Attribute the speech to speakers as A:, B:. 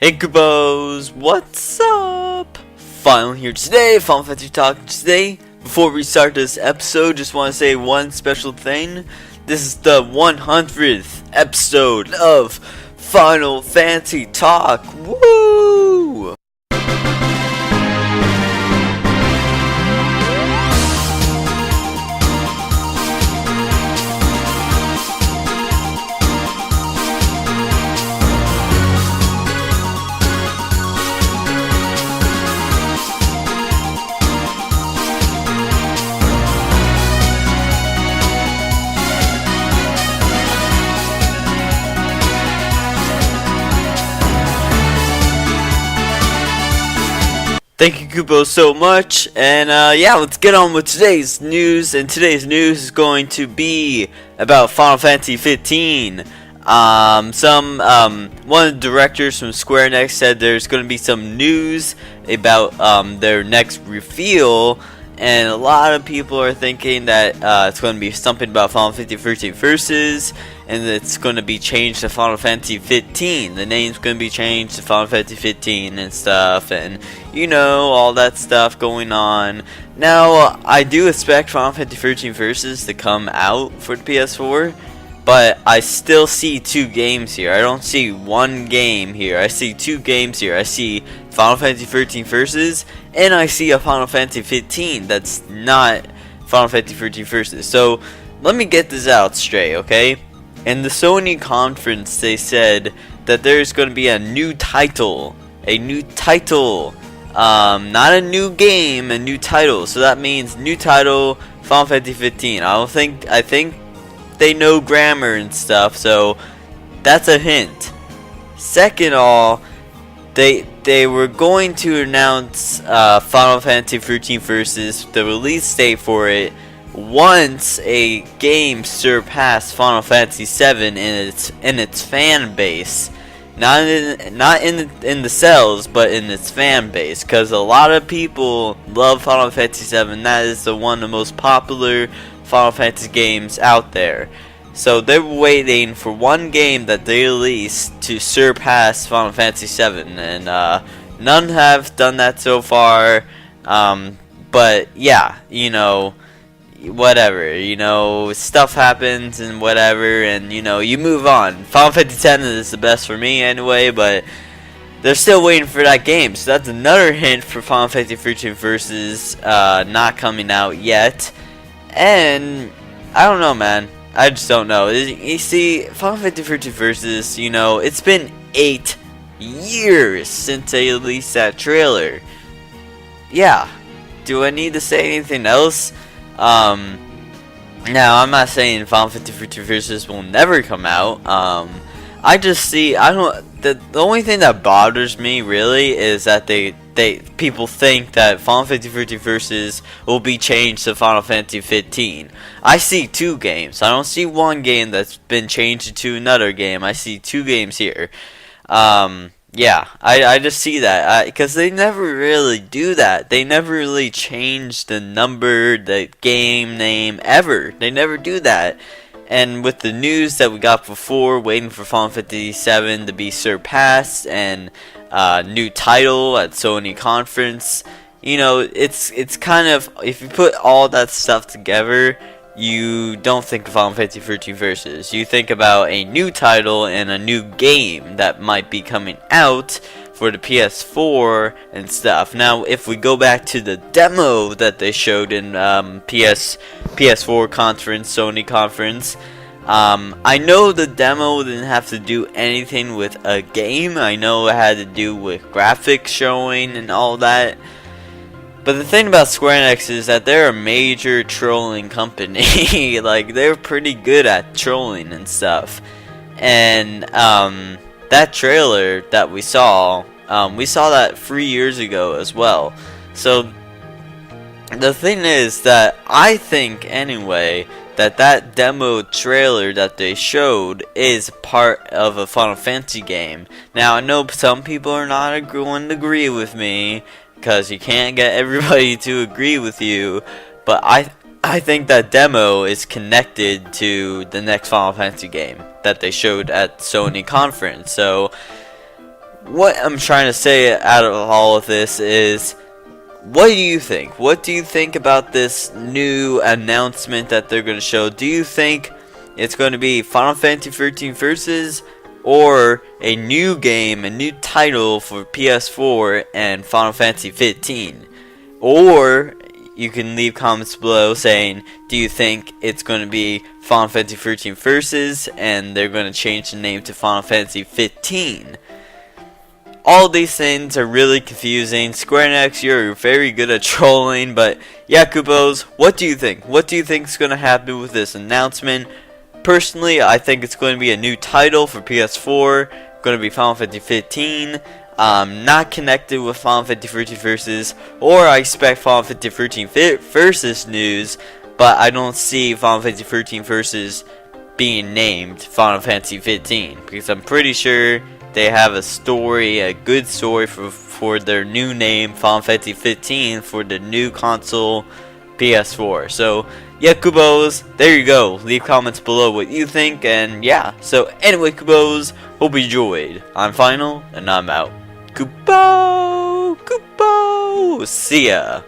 A: Hey Goobos, what's up? Finally here today, Final Fantasy Talk today. Before we start this episode, just want to say one special thing. This is the 100th episode of Final Fantasy Talk. Woo! Thank you, Kupo, so much, and yeah, let's get on with today's news. And today's news is going to be about Final Fantasy 15. One of the directors from Square Enix said there's going to be some news about their next reveal, and a lot of people are thinking that it's going to be something about Final Fantasy 13 Versus, and it's going to be changed to Final Fantasy 15. The name's going to be changed to Final Fantasy 15 and stuff, and you know, all that stuff going on. Now, I do expect Final Fantasy 13 Versus to come out for the PS4, but I still see two games here. I don't see one game here. I see two games here. I see Final Fantasy 13 Versus, and I see a Final Fantasy 15 that's not Final Fantasy 13 Versus. So, let me get this out straight, okay? In the Sony conference, they said that there's going to be a new title. A new title. Not a new game, a new title. So that means new title, Final Fantasy 15. I think they know grammar and stuff, so that's a hint. Second all, they were going to announce Final Fantasy 13 Versus, the release date for it, once a game surpassed Final Fantasy 7 in its fan base. Not in the sales, but in its fan base, because a lot of people love Final Fantasy 7. That is one of the most popular Final Fantasy games out there. So they're waiting for one game that they released to surpass Final Fantasy 7, and none have done that so far. But yeah, you know, whatever, you know, stuff happens and whatever, and you know, you move on. Final Fantasy 10 is the best for me anyway, but they're still waiting for that game, so that's another hint for Final Fantasy 13 Versus not coming out yet. And I don't know, man, I just don't know. You see, Final Fantasy 13 Versus, you know, it's been 8 years since they released that trailer. Yeah, do I need to say anything else? Now, I'm not saying Final Fantasy 13 Versus will never come out. I just see, the only thing that bothers me really is that people think that Final Fantasy 13 Versus will be changed to Final Fantasy 15. I see two games. I don't see one game that's been changed to another game. I see two games here. Yeah, I just see that, because they never really do that. They never really change the number, the game name, ever. They never do that. And with the news that we got before, waiting for Final Fantasy 7 to be surpassed, and new title at Sony conference, you know, it's kind of, if you put all that stuff together, you don't think of Final Fantasy 13 Versus. You think about a new title and a new game that might be coming out for the PS4 and stuff. Now, if we go back to the demo that they showed in PS4 conference, Sony conference, I know the demo didn't have to do anything with a game. I know it had to do with graphics showing and all that. But the thing about Square Enix is that they're a major trolling company. Like, they're pretty good at trolling and stuff. And that trailer that we saw that 3 years ago as well. So the thing is that I think anyway that demo trailer that they showed is part of a Final Fantasy game. Now, I know some people are not going to agree with me, because you can't get everybody to agree with you, but I think that demo is connected to the next Final Fantasy game that they showed at Sony conference. So what I'm trying to say out of all of this is, what do you think? What do you think about this new announcement that they're going to show? Do you think it's going to be Final Fantasy 13 Versus, or a new game, a new title for PS4 and Final Fantasy 15? Or you can leave comments below saying, do you think it's going to be Final Fantasy 13 Versus and they're going to change the name to Final Fantasy 15? All these things are really confusing. Square Enix, you're very good at trolling, but yeah, Koopos, what do you think? What do you think is going to happen with this announcement? Personally, I think it's going to be a new title for PS4, going to be Final Fantasy 15, not connected with Final Fantasy 13 Versus, or I expect Final Fantasy 13 Versus news, but I don't see Final Fantasy 13 Versus being named Final Fantasy 15, because I'm pretty sure they have a story, a good story for their new name, Final Fantasy 15, for the new console, PS4. So, yeah, Koopos, there you go. Leave comments below what you think, and yeah. So, anyway, Koopos, hope you enjoyed. I'm Final, and I'm out. Koopo! See ya!